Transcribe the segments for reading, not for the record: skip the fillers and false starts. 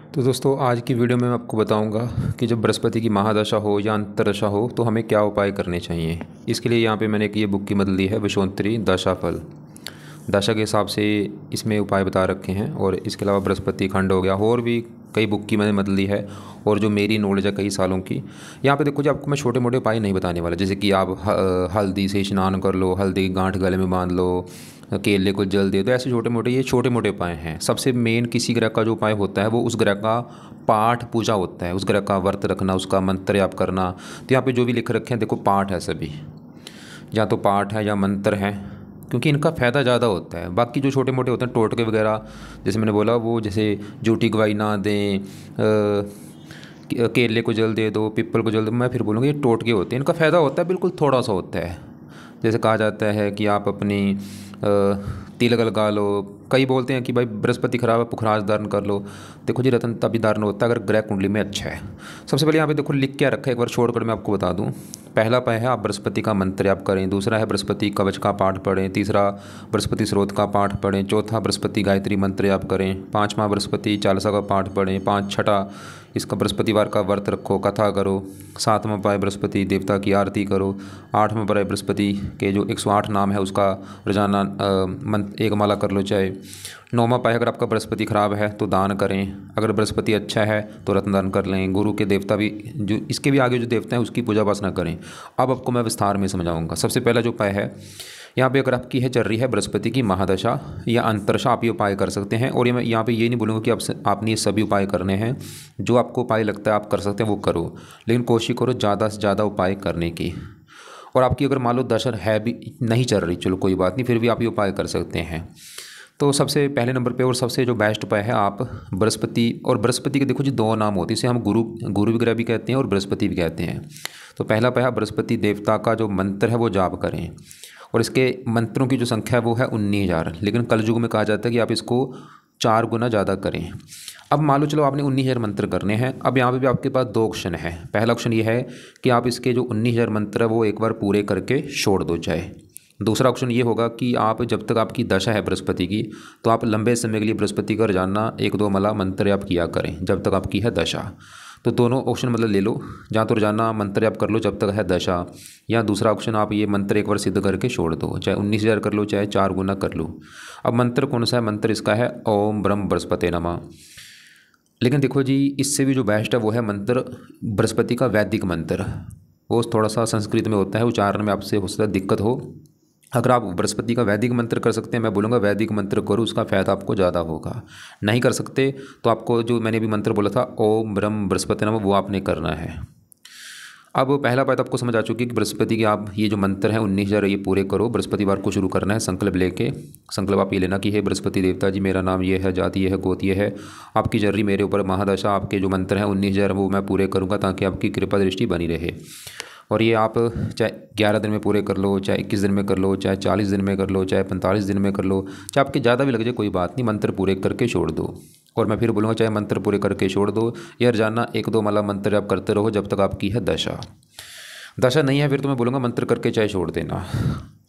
तो दोस्तों आज की वीडियो में मैं आपको बताऊंगा कि जब बृहस्पति की महादशा हो या अंतर्दशा हो तो हमें क्या उपाय करने चाहिए। इसके लिए यहाँ पे मैंने एक ये बुक की मदद ली है, विषोत्तरी दशाफल। दशा के हिसाब से इसमें उपाय बता रखे हैं। और इसके अलावा बृहस्पति खंड हो गया, और भी कई बुक की मैंने मदद ली है और जो मेरी नॉलेज है कई सालों की। यहाँ पे देखो जी, आपको मैं छोटे मोटे उपाय नहीं बताने वाला, जैसे कि आप हल्दी से स्नान कर लो, हल्दी की गांठ गले में बांध लो, केले को जल दे दो, ऐसे छोटे मोटे उपाय हैं। सबसे मेन किसी ग्रह का जो उपाय होता है वो उस ग्रह का पाठ पूजा होता है, उस ग्रह का व्रत रखना, उसका मंत्र जाप करना। तो यहाँ पे जो भी लिख रखे हैं देखो, पाठ है सभी, या तो पाठ है या मंत्र हैं, क्योंकि इनका फ़ायदा ज़्यादा होता है। बाकी जो छोटे मोटे होते हैं टोटके वगैरह, जैसे मैंने बोला वो, जैसे झूठी गवाही ना दें, केले को जल दे दो, पिपल को जल दो, मैं फिर बोलूँगा ये टोटके होते हैं। इनका फ़ायदा होता है बिल्कुल थोड़ा सा होता है। जैसे कहा जाता है कि आप अपनी तिलक लगा लो। कई बोलते हैं कि भाई बृहस्पति खराब है, पुखराज धारण कर लो। देखो जी, रत्न तभी धारण होता है अगर ग्रह कुंडली में अच्छा है। सबसे पहले यहाँ पे देखो लिख क्या रखा है, एक बार छोड़कर मैं आपको बता दूँ। पहला उपाय है आप बृहस्पति का मंत्र जाप करें, दूसरा है बृहस्पति कवच का पाठ पढ़ें, तीसरा बृहस्पति स्रोत का पाठ पढ़ें, चौथा बृहस्पति गायत्री मंत्र जाप करें, पाँचवा बृहस्पति चालीसा का पाठ पढ़ें, छठा इसका बृहस्पतिवार का व्रत रखो, कथा करो, सातवां उपाय बृहस्पति देवता की आरती करो, आठवां उपाय बृहस्पति के जो 108 नाम है उसका रोजाना एक माला कर लो चाहे। नौवां उपाय, अगर आपका बृहस्पति खराब है तो दान करें, अगर बृहस्पति अच्छा है तो रत्न दान कर लें। गुरु के देवता भी जो इसके भी आगे जो देवता हैं उसकी पूजा उपासना करें। अब आपको मैं विस्तार में समझाऊंगा। सबसे पहला जो उपाय है, यहाँ पे अगर आपकी है चल रही है बृहस्पति की महादशा या अंतरदशा, आप ये उपाय कर सकते हैं। और ये मैं यहाँ पे ये नहीं बोलूँगा कि आपने ये सभी उपाय करने हैं। जो आपको उपाय लगता है आप कर सकते हैं वो करो, लेकिन कोशिश करो ज़्यादा से ज़्यादा उपाय करने की। और आपकी अगर मान लो दशा है भी नहीं चल रही, चलो कोई बात नहीं, फिर भी आप ये उपाय कर सकते हैं। तो सबसे पहले नंबर पे और सबसे जो बेस्ट उपाय है, आप बृहस्पति, और बृहस्पति के देखो जी दो नाम होते हैं, इसे हम गुरु विग्रह भी कहते हैं और बृहस्पति भी कहते हैं। तो पहला उपाय, बृहस्पति देवता का जो मंत्र है वो जाप करें, और इसके मंत्रों की जो संख्या है वो है 19,000। लेकिन कलयुग में कहा जाता है कि आप इसको 4 गुना ज़्यादा करें। अब मान लो चलो आपने 19,000 मंत्र करने हैं। अब यहाँ पे भी आपके पास 2 ऑप्शन है। पहला ऑप्शन ये है कि आप इसके जो 19,000 मंत्र है वो एक बार पूरे करके छोड़ दो चाहे। दूसरा ऑप्शन ये होगा कि आप जब तक आपकी दशा है बृहस्पति की, तो आप लंबे समय के लिए बृहस्पति का रोजाना 1-2 माला मंत्र जाप किया करें जब तक आपकी है दशा। तो दोनों ऑप्शन मतलब ले लो, जहाँ तो रोजाना मंत्र जाप कर लो जब तक है दशा, या दूसरा ऑप्शन आप ये मंत्र एक बार सिद्ध करके छोड़ दो, चाहे 19,000 कर लो चाहे 4 गुना कर लो। अब मंत्र कौन सा है? मंत्र इसका है ओम ब्रह्म बृहस्पते नमः। लेकिन देखो जी, इससे भी जो बेस्ट है वो है मंत्र बृहस्पति का वैदिक मंत्र। वो थोड़ा सा संस्कृत में होता है, उच्चारण में आपसे हो सकता है दिक्कत हो। अगर आप बृहस्पति का वैदिक मंत्र कर सकते हैं, मैं बोलूँगा वैदिक मंत्र करो, उसका फ़ायदा आपको ज़्यादा होगा। नहीं कर सकते तो आपको जो मैंने अभी मंत्र बोला था ओम ब्रह्म बृहस्पति नमः, वो आपने करना है। अब पहला बात आपको समझ आ चुकी है कि बृहस्पति के आप ये जो मंत्र हैं 19,000 ये पूरे करो। बृहस्पतिवार को शुरू करना है संकल्प लेके। संकल्प आप ये लेना कि हे बृहस्पति देवता जी, मेरा नाम ये है, जाति ये है, गोत्र ये है, आपकी जर्री मेरे ऊपर महादशा, आपके जो मंत्र हैं 19,000 वो मैं पूरे करूँगा ताकि आपकी कृपा दृष्टि बनी रहे। और ये आप चाहे 11 दिन में पूरे कर लो, चाहे 21 दिन में कर लो, चाहे 40 दिन में कर लो, चाहे 45 दिन में कर लो, चाहे आपके ज़्यादा भी लग जाए कोई बात नहीं, मंत्र पूरे करके छोड़ दो। और मैं फिर बोलूँगा चाहे मंत्र पूरे करके छोड़ दो या रोजाना 1-2 माला मंत्र आप करते रहो जब तक आपकी है दशा। दशा नहीं है फिर तो मैं बोलूँगा मंत्र करके चाहे छोड़ देना।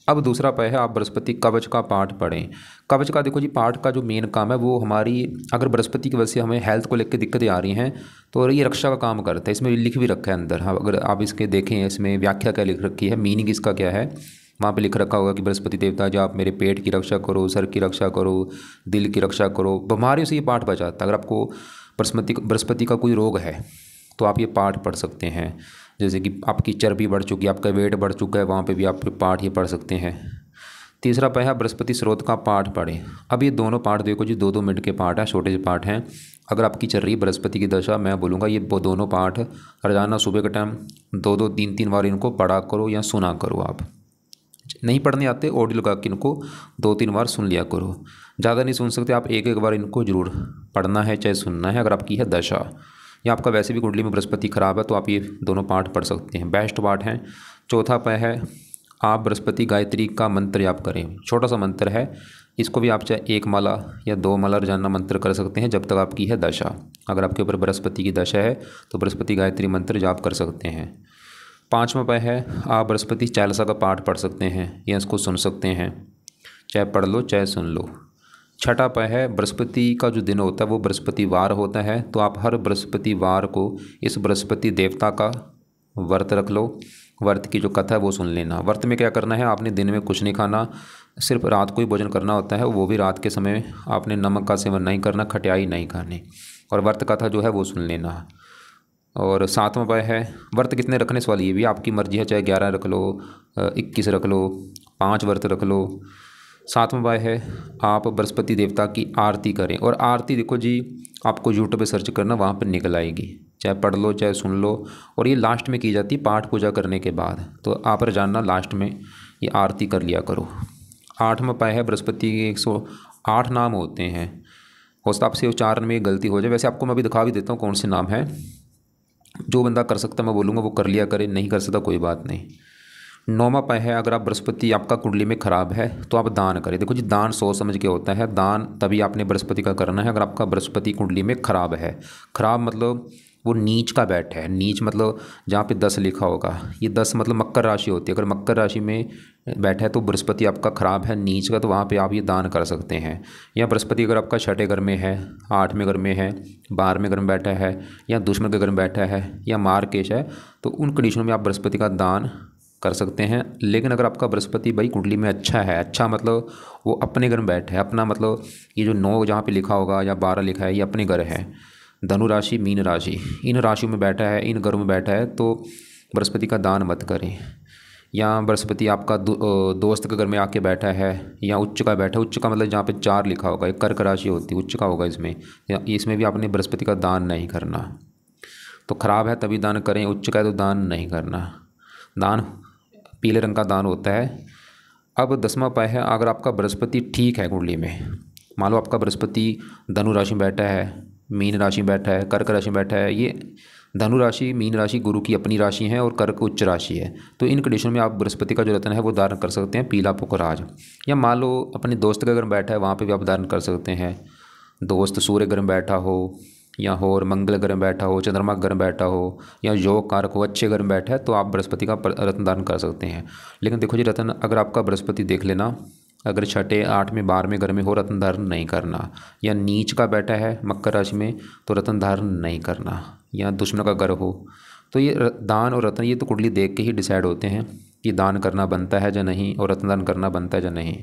अब दूसरा उपाय है आप बृहस्पति कवच का पाठ पढ़ें। कवच का देखो जी, पाठ का जो मेन काम है वो हमारी, अगर बृहस्पति की वजह से हमें हेल्थ को लेकर दिक्कतें आ रही हैं तो ये रक्षा का काम करता है। इसमें लिख भी रखा है अंदर, हाँ, अगर आप इसके देखें इसमें व्याख्या क्या लिख रखी है, मीनिंग इसका क्या है, वहाँ पे लिख रखा होगा कि बृहस्पति देवता जी आप मेरे पेट की रक्षा करो, सर की रक्षा करो, दिल की रक्षा करो। बीमारियों से ये पाठ बचाता है। अगर आपको बृहस्पति का कोई रोग है तो आप ये पाठ पढ़ सकते हैं। जैसे कि आपकी चर्बी बढ़ चुकी है, आपका वेट बढ़ चुका है, वहाँ पे भी आप पाठ ये पढ़ सकते हैं। तीसरा उपाय है बृहस्पति स्रोत का पाठ पढ़ें। अब ये दोनों पाठ देखो जी 2-2 मिनट के पाठ हैं, छोटे से पाठ हैं। अगर आपकी चल रही है बृहस्पति की दशा, मैं बोलूँगा ये दोनों पाठ रोजाना सुबह के टाइम 2-2 3-3 बार इनको पढ़ा करो या सुना करो। आप नहीं पढ़ने आते ऑडियो लगा के इनको 2-3 बार सुन लिया करो। ज़्यादा नहीं सुन सकते आप, एक बार इनको ज़रूर पढ़ना है चाहे सुनना है। अगर आपकी है दशा या आपका वैसे भी कुंडली में बृहस्पति खराब है तो आप ये दोनों पाठ पढ़ सकते हैं, बेस्ट पाठ हैं। चौथा उपाय है आप बृहस्पति गायत्री का मंत्र जाप करें। छोटा सा मंत्र है, इसको भी आप चाहे 1 माला या 2 माला रोजाना मंत्र कर सकते हैं जब तक आपकी है दशा। अगर आपके ऊपर बृहस्पति की दशा है तो बृहस्पति गायत्री मंत्र जाप कर सकते हैं। 5वां उपाय है आप बृहस्पति चालीसा का पाठ पढ़ सकते हैं या इसको सुन सकते हैं, चाहे पढ़ लो चाहे सुन लो। छठा उपाय है, बृहस्पति का जो दिन होता है वो बृहस्पतिवार होता है, तो आप हर बृहस्पतिवार को इस बृहस्पति देवता का व्रत रख लो। व्रत की जो कथा है वो सुन लेना। व्रत में क्या करना है, आपने दिन में कुछ नहीं खाना, सिर्फ रात को ही भोजन करना होता है, वो भी रात के समय आपने नमक का सेवन नहीं करना, खटियाई नहीं खानी, और व्रत कथा जो है वो सुन लेना। और सातवां उपाय है, व्रत कितने रखने सवाल ये भी आपकी मर्जी है, चाहे 11 रख लो, 21 रख लो, 5 व्रत रख लो। सातवां उपाय है, आप बृहस्पति देवता की आरती करें। और आरती देखो जी, आपको यूट्यूब पे सर्च करना, वहाँ पर निकल आएगी, चाहे पढ़ लो चाहे सुन लो। और ये लास्ट में की जाती है पाठ पूजा करने के बाद, तो आप जानना लास्ट में ये आरती कर लिया करो। आठवां उपाय है, बृहस्पति के 108 नाम होते हैं। हो सकता आपसे उच्चारण में गलती हो जाए, वैसे आपको मैं अभी दिखा भी देता हूँ कौन से नाम है। जो बंदा कर सकता मैं बोलूँगा वो कर लिया करे, नहीं कर सकता कोई बात नहीं। नौवां उपाय है, अगर आप बृहस्पति आपका कुंडली में खराब है तो आप दान करें। देखो जी, दान सोच समझ के होता है, दान तभी आपने बृहस्पति का करना है अगर आपका बृहस्पति कुंडली में खराब है। खराब मतलब वो नीच का बैठ है, नीच मतलब जहाँ पे 10 लिखा होगा, ये 10 मतलब मकर राशि होती है। अगर मकर राशि में बैठा है तो बृहस्पति आपका खराब है नीच का, तो वहाँ पे आप ये दान कर सकते हैं। या बृहस्पति अगर आपका छठे घर में है, 8वें घर में है, 12वें घर में बैठा है, या दुश्मन के घर में बैठा है, या मार्केश है, तो उन कंडीशनों में आप बृहस्पति का दान कर सकते हैं। लेकिन अगर आपका बृहस्पति भाई कुंडली में अच्छा है, अच्छा मतलब वो अपने घर में बैठा है, अपना मतलब ये जो 9 जहाँ पे लिखा होगा या 12 लिखा है ये अपने घर है, धनु राशि मीन राशि इन राशियों में बैठा है, इन घरों में बैठा है, तो बृहस्पति का दान मत करें। या बृहस्पति आपका दोस्त के घर में आके बैठा है, या उच्च का बैठा है, उच्च का मतलब जहाँ पे 4 लिखा होगा, एक कर्क राशि होती है, उच्च का होगा इसमें, या इसमें भी आपने बृहस्पति का दान नहीं करना। तो खराब है तभी दान करें, उच्च का है तो दान नहीं करना। दान पीले रंग का दान होता है। अब 10वां उपाय है, अगर आपका बृहस्पति ठीक है कुंडली में, मान लो आपका बृहस्पति धनु राशि में बैठा है, मीन राशि में बैठा है, कर्क राशि में बैठा है, ये धनु राशि मीन राशि गुरु की अपनी राशि है और कर्क उच्च राशि है, तो इन कंडीशन में आप बृहस्पति का जो रत्न है वो धारण कर सकते हैं, पीला पुखराज। या मान लो अपने दोस्त के घर में बैठा है, वहाँ पे भी आप धारण कर सकते हैं। दोस्त सूर्य घर में बैठा हो, या हो और मंगल घर में बैठा हो, चंद्रमा घर में बैठा हो, या योग कारक हो, अच्छे घर में बैठा है, तो आप बृहस्पति का रत्न धारण कर सकते हैं। लेकिन देखो जी, रत्न अगर आपका बृहस्पति देख लेना, अगर छठे 8वें 12वें घर में हो, रत्न धारण नहीं करना। या नीच का बैठा है मकर राशि में, तो रत्न धारण नहीं करना। या दुश्मन का घर हो, तो ये दान और रत्न ये तो कुंडली देख के ही डिसाइड होते हैं कि दान करना बनता है या नहीं, और रत्न दान करना बनता है या नहीं।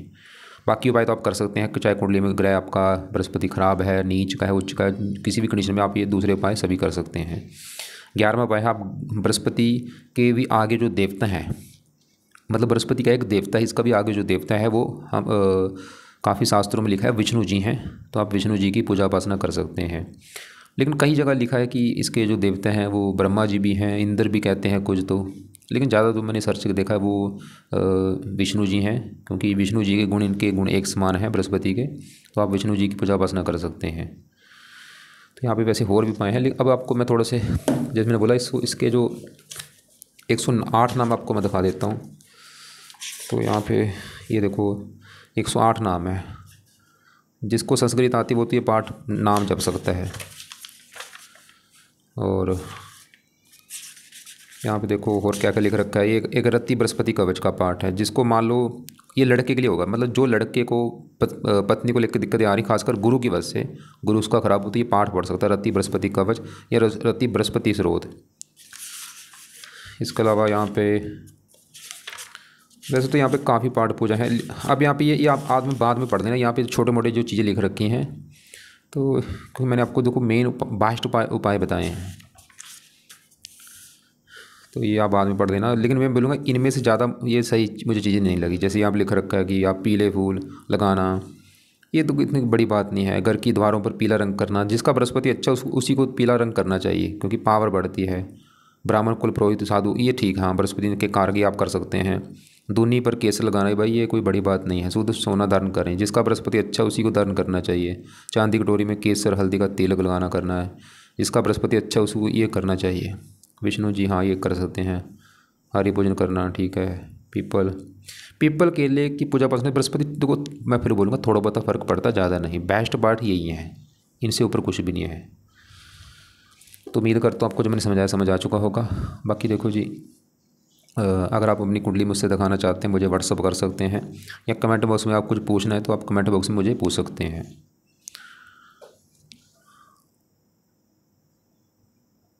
बाकी उपाय तो आप कर सकते हैं कि चाहे कुंडली में ग्रह आपका बृहस्पति खराब है, नीच का है, उच्च का है, किसी भी कंडीशन में आप ये दूसरे उपाय सभी कर सकते हैं। 11वां उपाय है, आप बृहस्पति के भी आगे जो देवता हैं, मतलब बृहस्पति का एक देवता है, इसका भी आगे जो देवता है वो हम काफ़ी शास्त्रों में लिखा है विष्णु जी हैं, तो आप विष्णु जी की पूजा उपासना कर सकते हैं। लेकिन कई जगह लिखा है कि इसके जो देवता हैं वो ब्रह्मा जी भी हैं, इंद्र भी कहते हैं कुछ तो, लेकिन ज़्यादा तो मैंने सर्च करके देखा है वो विष्णु जी हैं, क्योंकि विष्णु जी के गुण इनके गुण एक समान हैं बृहस्पति के, तो आप विष्णु जी की पूजा उपासना कर सकते हैं। तो यहाँ पे वैसे और भी उपाय हैं, लेकिन अब आपको मैं थोड़ा से, जैसे मैंने बोला, इसके जो 108 नाम आपको मैं दिखा देता हूँ। तो यहाँ पे ये देखो 108 नाम है, जिसको संस्कृत आती है वो तो ये पाठ नाम जप सकता है। और यहाँ पे देखो और क्या क्या लिख रखा है, ये एक रत्ती बृहस्पति कवच का पाठ है, जिसको मान लो ये लड़के के लिए होगा, मतलब जो लड़के को पत्नी को लेकर दिक्कतें आ रही, खासकर गुरु की वजह से, गुरु उसका खराब होती है, ये पाठ पढ़ सकता है, रत्ती बृहस्पति कवच या रत्ती बृहस्पति स्रोत। इसके अलावा यहाँ पे वैसे तो यहाँ पे काफ़ी पाठ पूजा है। अब यहाँ पे ये आप बाद में पढ़ देना, यहाँ पे छोटे मोटे जो चीज़ें लिख रखी हैं, तो क्योंकि मैंने आपको देखो मेन बास्ट उपाय बताए हैं, तो ये आप बाद में पढ़ देना। लेकिन मैं बोलूँगा इनमें से ज़्यादा ये सही मुझे चीज़ें नहीं लगी। जैसे यहाँ पे लिख रखा है कि आप पीले फूल लगाना, ये तो इतनी बड़ी बात नहीं है। घर की द्वारों पर पीला रंग करना, जिसका बृहस्पति अच्छा उसी को पीला रंग करना चाहिए, क्योंकि पावर बढ़ती है। ब्राह्मण कुल पुरोहित साधु, ये ठीक, हाँ बृहस्पति के कारगी आप कर सकते हैं। दूनी पर केसर लगाना, भाई ये कोई बड़ी बात नहीं है, शुद्ध सोना धारण करें, जिसका बृहस्पति अच्छा उसी को धारण करना चाहिए। चांदी कटोरी में केसर हल्दी का तिलक लगाना करना है, जिसका बृहस्पति अच्छा उसको ये करना चाहिए। विष्णु जी हाँ ये कर सकते हैं। हरि पूजन करना ठीक है। पीपल केले की पूजा पाठ में बृहस्पति देखो मैं फिर बोलूँगा थोड़ा बहुत फ़र्क पड़ता, ज़्यादा नहीं। बेस्ट पार्ट यही है, इनसे ऊपर कुछ भी नहीं है। तो उम्मीद करता हूँ आपको जो मैंने समझाया समझ आ चुका होगा। बाकी देखो जी, अगर आप अपनी कुंडली मुझसे दिखाना चाहते हैं मुझे व्हाट्सअप कर सकते हैं, या कमेंट बॉक्स में आप कुछ पूछना है तो आप कमेंट बॉक्स में मुझे पूछ सकते हैं।